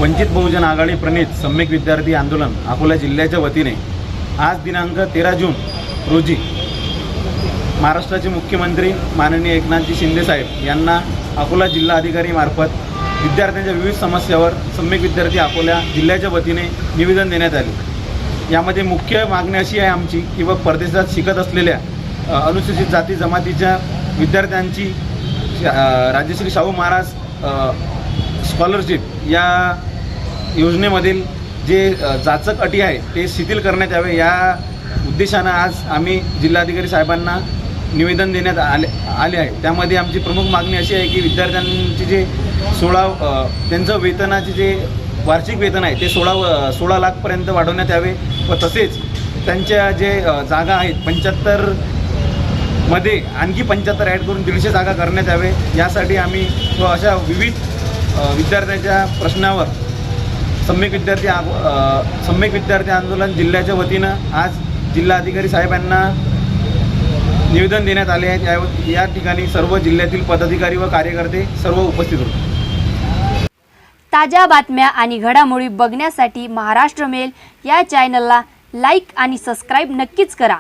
वंचित बहुजन आघाडी प्रणित सम्यक विद्यार्थी आंदोलन अकोला जिल्ह्याच्या वतीने आज दिनांक 13 जून रोजी महाराष्ट्राचे मुख्यमंत्री माननीय एकनाथजी शिंदे साहेब यांना अकोला जिल्हा अधिकारी मार्फत विद्यार्थ्यांच्या विविध समस्यावर सम्यक विद्यार्थी अकोला जिल्ह्याच्या वतीने निवेदन देण्यात आले। यामध्ये मुख्य मागणी अशी आहे आमची की परदेशात शिकत असलेल्या अनुसूचित जाती जमातीच्या विद्यार्थ्यांची राजश्री शाहू महाराज स्कॉलरशिप या योजनेमधील जे जाचक अटी आहे ते शिथिल करण्यात यावे, या उद्देशानं आज आम्ही जिल्हाधिकारी साहेबांना निवेदन देण्यात आले आहे। त्यामध्ये आमची प्रमुख मागणी अशी आहे की विद्यार्थ्यांची जे त्यांचं वेतनाचे जे वार्षिक वेतन आहे ते 16 लाखपर्यंत वाढवण्यात यावे व तसेच त्यांच्या जे जागा आहेत 75 मध्ये आणखी 75 ॲड करून 150 जागा करण्यात यावे। यासाठी आम्ही अशा विविध विद्यार्थ्यांच्या प्रश्नावर सम्यक विद्यार्थी आंदोलन जिल्ह्याच्या वतीनं आज जिल्हाधिकारी साहेबांना निवेदन देण्यात आले आहे। या ठिकाणी सर्व जिल्ह्यातील पदाधिकारी व कार्यकर्ते सर्व उपस्थित होते। ताज्या बातम्या आणि घडामोडी बघण्यासाठी महाराष्ट्र मेल या चॅनलला लाईक आणि सबस्क्राईब नक्कीच करा।